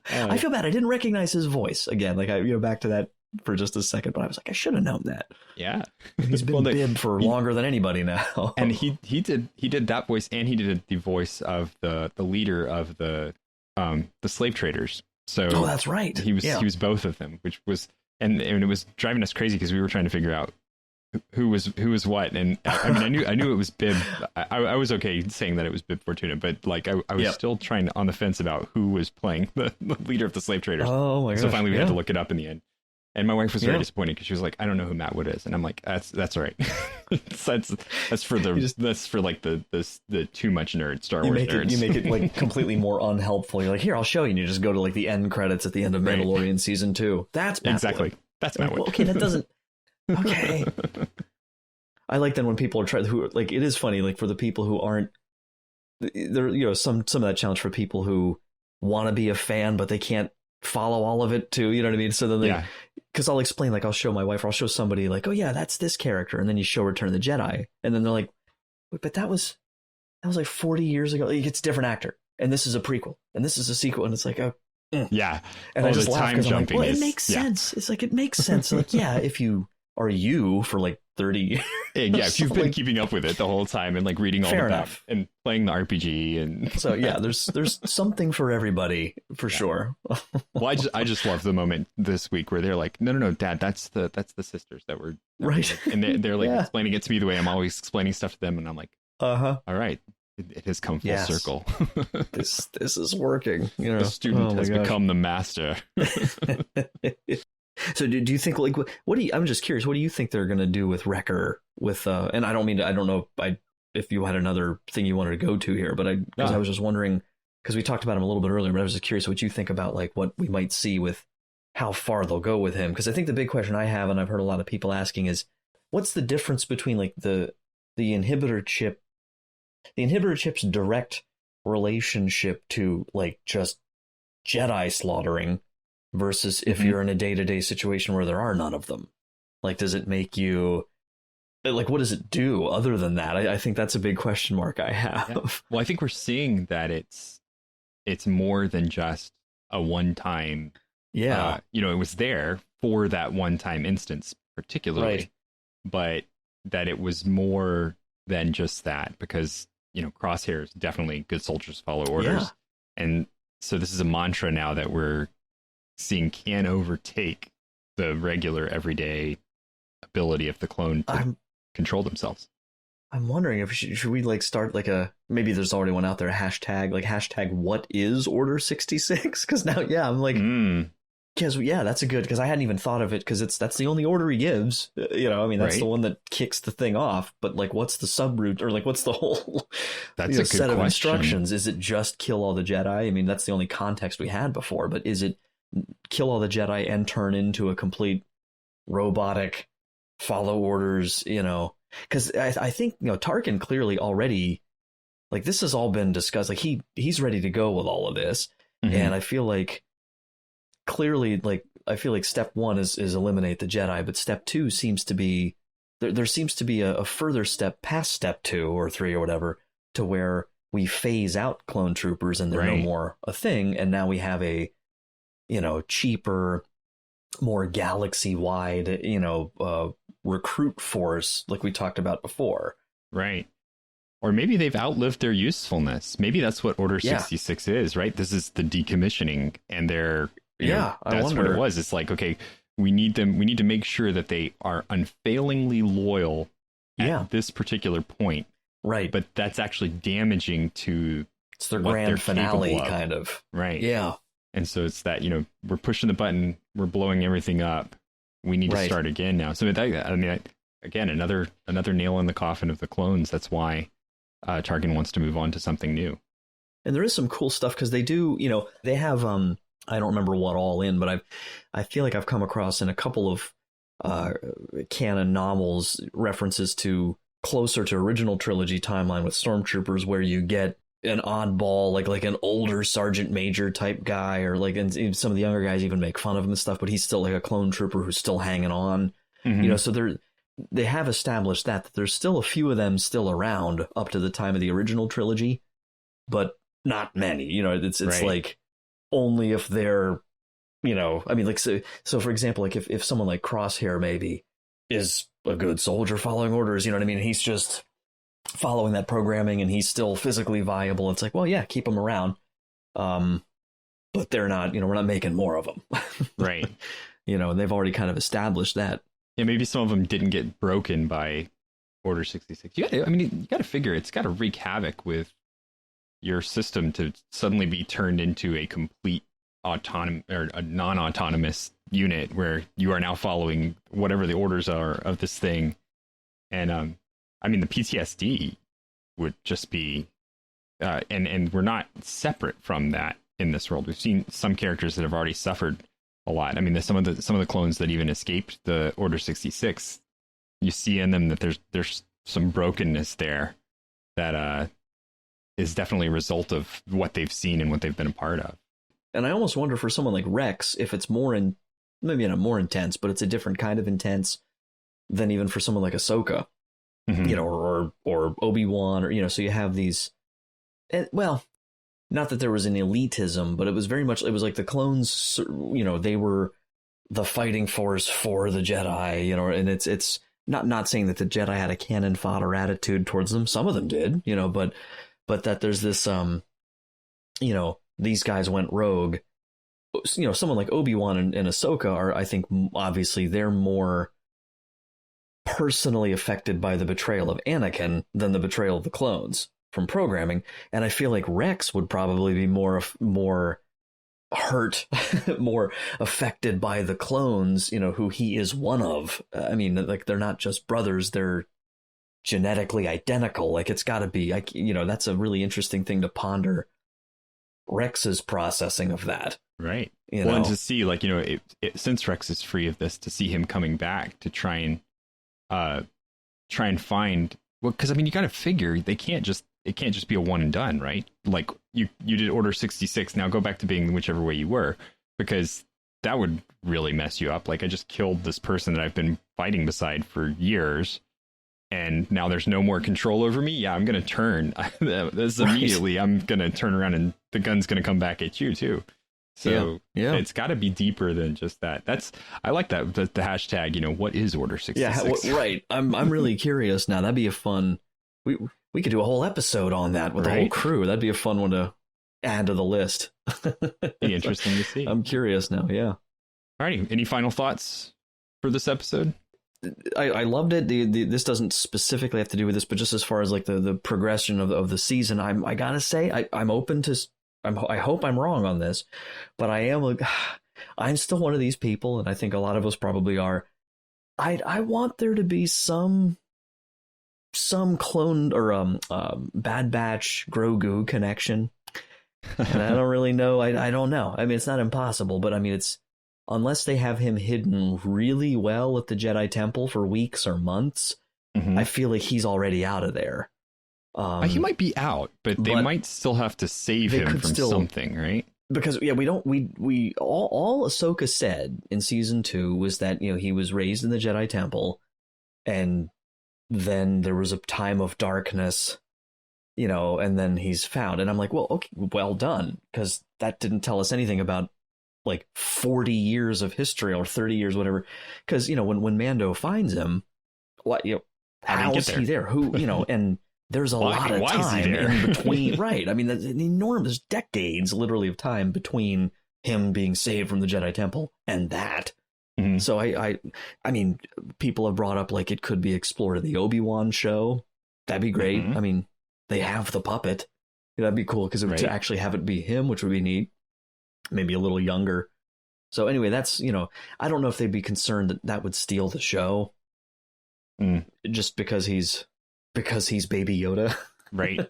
I feel bad. I didn't recognize his voice again. Like, back to that for just a second, but I was like, I should have known that. Yeah. He's been Bib for longer than anybody now. And he did that voice, and he did the voice of the leader of the slave traders. So that's right. He was both of them, which was, and it was driving us crazy because we were trying to figure out who was what. And I mean, I knew it was Bib. I was okay saying that it was Bib Fortuna, but like I was still trying on the fence about who was playing the leader of the slave traders. Oh my gosh. So finally we had to look it up in the end. And my wife was very disappointed because she was like, I don't know who Matt Wood is. And I'm like, that's all right. that's for like the too much nerd Star Wars nerds. You make it like completely more unhelpful. You're like, here, I'll show you. And you just go to like the end credits at the end of Mandalorian season 2. That's Matt Wood. That's Matt Wood. Well, okay, that doesn't. Okay. I like then when people are trying, who like, it is funny, like for the people who aren't there, you know, some of that challenge for people who want to be a fan, but they can't follow all of it too. You know what I mean? So then because I'll explain, like I'll show my wife or I'll show somebody like, oh yeah, that's this character. And then you show Return of the Jedi. And then they're like, but that was like 40 years ago. Like, it's a different actor. And this is a prequel. And this is a sequel. And it's like, yeah. And I just laugh because I'm like, well, it makes sense. It's like, it makes sense. Like, yeah, if you are for like 30 years. Yeah, if you've been keeping up with it the whole time and like reading all Fair about enough. and playing the RPG and so yeah, there's something for everybody for sure. Well, I just love the moment this week where they're like, no, Dad, that's the sisters that were right, and they're like explaining it to me the way I'm always explaining stuff to them, and I'm like, all right, it has come full circle. This is working. You know, the student has become the master. So do you think, like, I'm just curious, what do you think they're going to do with Wrecker with, and I don't know, if you had another thing you wanted to go to here, but I was just wondering, because we talked about him a little bit earlier, but I was just curious what you think about like what we might see with how far they'll go with him. Because I think the big question I have, and I've heard a lot of people asking, is what's the difference between like the inhibitor chip's direct relationship to like just Jedi slaughtering versus if you're in a day-to-day situation where there are none of them? Like, does it make you like, what does it do other than that? I think that's a big question mark I have. Yeah. Well, I think we're seeing that it's more than just a one-time. Yeah. It was there for that one-time instance, particularly, right. But that it was more than just that, because, Crosshair is definitely good soldiers follow orders. Yeah. And so this is a mantra now that we're seeing can overtake the regular everyday ability of the clone to control themselves. I'm wondering if should we like start like maybe there's already one out there, hashtag what is Order 66? Because now, I'm like, because that's because I hadn't even thought of it, because that's the only order he gives. That's right. the one that kicks the thing off. But like, what's the subroute, or like, what's the whole that's a good set of question. instructions? Is it just kill all the Jedi? I mean, that's the only context we had before. But is it kill all the Jedi and turn into a complete robotic follow orders? Because I think Tarkin clearly already, like, this has all been discussed. Like he's ready to go with all of this, and I feel like. Clearly, like, I feel like step one is eliminate the Jedi, but step two seems to be there seems to be a further step past step 2 or 3 or whatever, to where we phase out clone troopers and they're no more a thing, and now we have a cheaper, more galaxy wide recruit force like we talked about before. Right. Or maybe they've outlived their usefulness. Maybe that's what Order 66 is, right? This is the decommissioning, and they're that's what it was. It's like, okay, we need them. We need to make sure that they are unfailingly loyal at this particular point. Right. But that's actually damaging to it's their grand finale, kind of. Right. Yeah. And so it's that, we're pushing the button, we're blowing everything up. We need to start again now. So again, another nail in the coffin of the clones. That's why Tarkin wants to move on to something new. And there is some cool stuff, because they do, they have I don't remember what all in, but I feel like I've come across in a couple of canon novels references to closer to original trilogy timeline with stormtroopers, where you get an oddball, like an older sergeant major type guy, or like, and some of the younger guys even make fun of him and stuff, but he's still like a clone trooper who's still hanging on. So they have established that there's still a few of them still around up to the time of the original trilogy, but not many. It's like only if they're, like, so for example, like if someone like Crosshair maybe is a good soldier following orders, he's just following that programming and he's still physically viable. It's like, well, yeah, keep them around. But they're not, we're not making more of them. Right. And they've already kind of established that. Yeah, maybe some of them didn't get broken by Order 66. You got to figure it's got to wreak havoc with your system to suddenly be turned into a complete autonomous or a non-autonomous unit where you are now following whatever the orders are of this thing. And the PTSD would just be and we're not separate from that in this world. We've seen some characters that have already suffered a lot. Some of the clones that even escaped the Order 66, you see in them that there's some brokenness there that is definitely a result of what they've seen and what they've been a part of. And I almost wonder for someone like Rex, if it's maybe not more intense, but it's a different kind of intense than even for someone like Ahsoka, or Obi-Wan, or, so you have these, and, well, not that there was an elitism, but it was very much, it was like the clones, they were the fighting force for the Jedi, and it's not saying that the Jedi had a cannon fodder attitude towards them. Some of them did, but that there's this, these guys went rogue. Someone like Obi-Wan and Ahsoka are, I think, obviously they're more personally affected by the betrayal of Anakin than the betrayal of the clones from programming. And I feel like Rex would probably be more hurt, more affected by the clones, who he is one of. Like, they're not just brothers, they're genetically identical. Like, it's got to be, that's a really interesting thing to ponder. Rex's processing of that. Right. And to see, like, since Rex is free of this, to see him coming back to try and find, well, because I mean, you got to figure it can't just be a one and done, right? Like, you did Order 66, now go back to being whichever way you were, because that would really mess you up. Like, I just killed this person that I've been fighting beside for years, and now there's no more control over me. Yeah, I'm going to turn. This immediately, I'm going to turn around and the gun's going to come back at you too. So it's got to be deeper than just that. I like that, the hashtag, what is Order 66? Yeah, right. I'm really curious now. That'd be a fun, we could do a whole episode on that with the whole crew. That'd be a fun one to add to the list. Be interesting to see. I'm curious now. Yeah. Alrighty. Any final thoughts for this episode? I loved it. This doesn't specifically have to do with this, but just as far as like the progression of the season, I gotta say I'm open to. I hope I'm wrong on this, but I'm still one of these people, and I think a lot of us probably are. I want there to be some cloned or Bad Batch Grogu connection, and I don't really know. I don't know. I mean, it's not impossible, but I mean, it's. Unless they have him hidden really well at the Jedi Temple for weeks or months, I feel like he's already out of there. He might be out, but they might still have to save him from something, right? Because we all Ahsoka said in season 2 was that he was raised in the Jedi Temple, and then there was a time of darkness, and then he's found. And I'm like, well, okay, well done, because that didn't tell us anything about like 40 years of history or 30 years, whatever. Because, when Mando finds him, how is he there? Who, and there's a lot of time in between. Right. I mean, there's enormous decades literally of time between him being saved from the Jedi Temple and that. Mm-hmm. So I mean, people have brought up like it could be explored in the Obi-Wan show. That'd be great. Mm-hmm. I mean, they have the puppet. That'd be cool because to actually have it be him, which would be neat. Maybe a little younger. So anyway, that's, I don't know if they'd be concerned that would steal the show. Just because he's Baby Yoda. Right.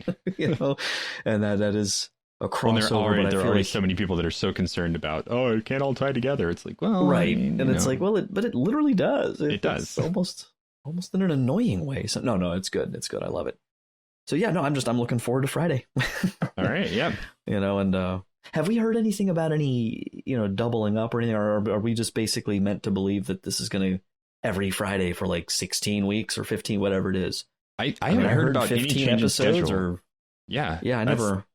And that is a crossover. There are already so many people that are so concerned about, it can't all tie together. It's like, well, right. It's like, well, but it literally does. It does. It's almost in an annoying way. So no, it's good. It's good. I love it. So yeah, no, I'm looking forward to Friday. All right. Yeah. And, have we heard anything about any, doubling up or anything? Or are we just basically meant to believe that this is going to every Friday for like 16 weeks or 15, whatever it is? I haven't heard about 15 any change episodes in schedule. Yeah, I never.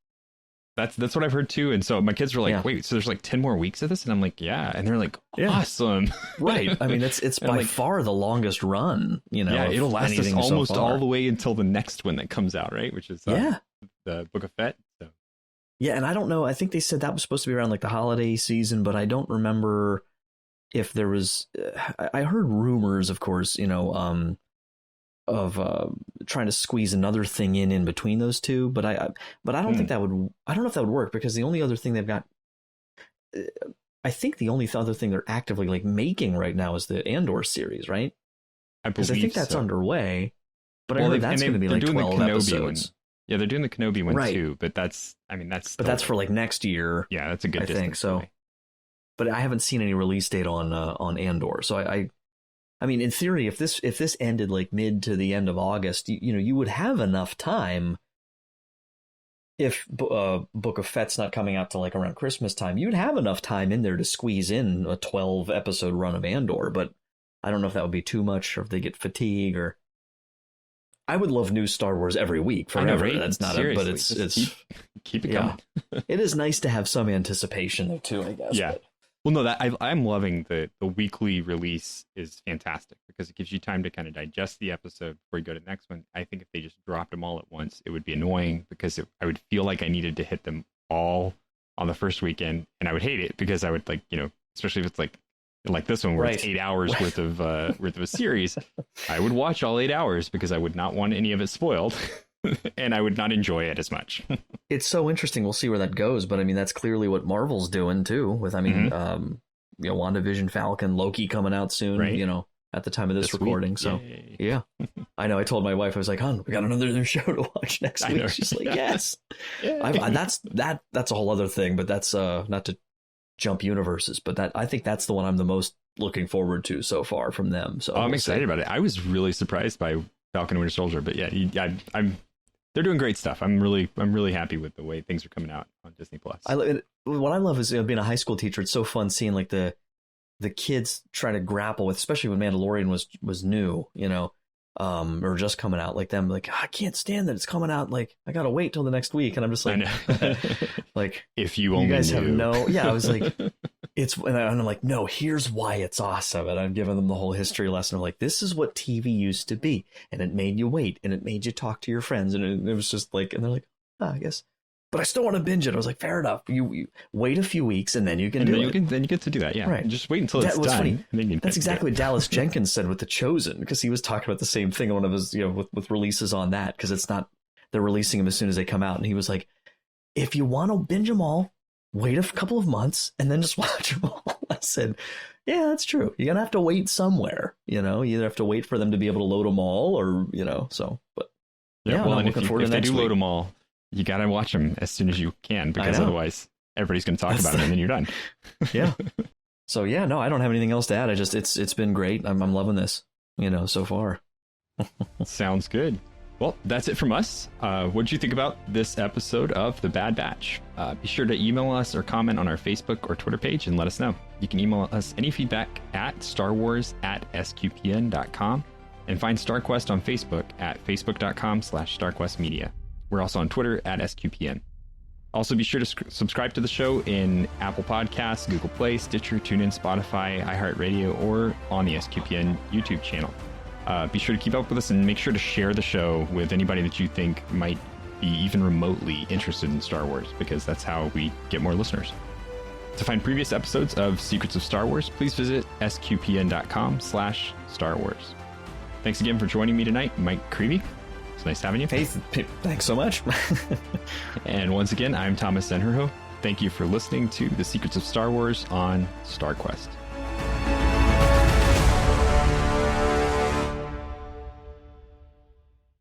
That's what I've heard too. And so my kids were like, wait, so there's like 10 more weeks of this? And I'm like, yeah. And they're like, awesome. Right. I mean, it's by far the longest run, Yeah, it'll last us almost all the way until the next one that comes out, right? Which is the Book of Fett. So. Yeah, and I don't know. I think they said that was supposed to be around like the holiday season, but I don't remember if there was. I heard rumors, of course, of trying to squeeze another thing in between those two, but I don't think that would. I don't know if that would work because the only other thing they've got. I think the only other thing they're actively like making right now is the Andor series, right? Because I think that's underway. But I heard that's going to be like 12 episodes. Yeah, they're doing the Kenobi one too, but that's that's for like next year. Yeah, that's a good distance. I think so. Away. But I haven't seen any release date on Andor, so I mean, in theory, if this ended like mid to the end of August, you would have enough time. If Book of Fett's not coming out till like around Christmas time, you'd have enough time in there to squeeze in a 12 episode run of Andor. But I don't know if that would be too much, or if they get fatigue, or. I would love new Star Wars every week forever. Know, right? That's not Seriously, but it's keep it coming. It is nice to have some anticipation though too, I guess. Yeah. But. Well, no, that I'm loving the weekly release is fantastic because it gives you time to kind of digest the episode before you go to the next one. I think if they just dropped them all at once, it would be annoying because I would feel like I needed to hit them all on the first weekend, and I would hate it because I would especially if it's like this one where it's 8 hours worth of a series, I would watch all 8 hours because I would not want any of it spoiled and I would not enjoy it as much. It's so interesting. We'll see where that goes. But I mean, that's clearly what Marvel's doing too with, WandaVision, Falcon, Loki coming out soon, right. at the time of this recording. Week. So Yay. yeah, I know. I told my wife, I was like, "Hon, we got another new show to watch next week." know. She's like, "Yes." That's a whole other thing, but that's not to jump universes, but I think that's the one I'm the most looking forward to so far from them. So I'm excited about it. I was really surprised by Falcon and Winter Soldier, but yeah, they're doing great stuff. I'm really happy with the way things are coming out on Disney Plus. What I love is being a high school teacher. It's so fun seeing like the kids trying to grapple with, especially when Mandalorian was new, or just coming out. Like them, like, I can't stand that it's coming out. Like, I gotta wait till the next week, and I'm just like, like, if you guys have I was like, and I'm like, no, here's why it's awesome, and I'm giving them the whole history lesson of like, this is what TV used to be, and it made you wait, and it made you talk to your friends, and it was just like, and they're like, I guess. But I still want to binge it. I was like, fair enough. You wait a few weeks and then you can do it. Then you get to do that. Yeah. Right. Just wait until it's done. Funny. That's exactly what Dallas Jenkins said with The Chosen, because he was talking about the same thing on one of his, with releases on that, because it's not, they're releasing them as soon as they come out. And he was like, if you want to binge them all, wait a couple of months and then just watch them all. I said, yeah, that's true. You're going to have to wait somewhere, you either have to wait for them to be able to load them all or, so, but yeah, well, I'm looking forward to next week. If they do week. Load them all, you got to watch them as soon as you can, because otherwise everybody's going to talk about them and then you're done. Yeah. So yeah, no, I don't have anything else to add. It's been great. I'm loving this, so far. Sounds good. Well, that's it from us. What did you think about this episode of The Bad Batch? Be sure to email us or comment on our Facebook or Twitter page and let us know. You can email us any feedback at starwars@sqpn.com and find StarQuest on Facebook at facebook.com/StarQuestMedia. We're also on Twitter at SQPN. Also, be sure to subscribe to the show in Apple Podcasts, Google Play, Stitcher, TuneIn, Spotify, iHeartRadio, or on the SQPN YouTube channel. Be sure to keep up with us and make sure to share the show with anybody that you think might be even remotely interested in Star Wars, because that's how we get more listeners. To find previous episodes of Secrets of Star Wars, please visit sqpn.com/Star Wars. Thanks again for joining me tonight, Mike Creavey. It's nice having you. Hey, thanks so much. And once again, I'm Thomas Sanjurjo. Thank you for listening to The Secrets of Star Wars on StarQuest.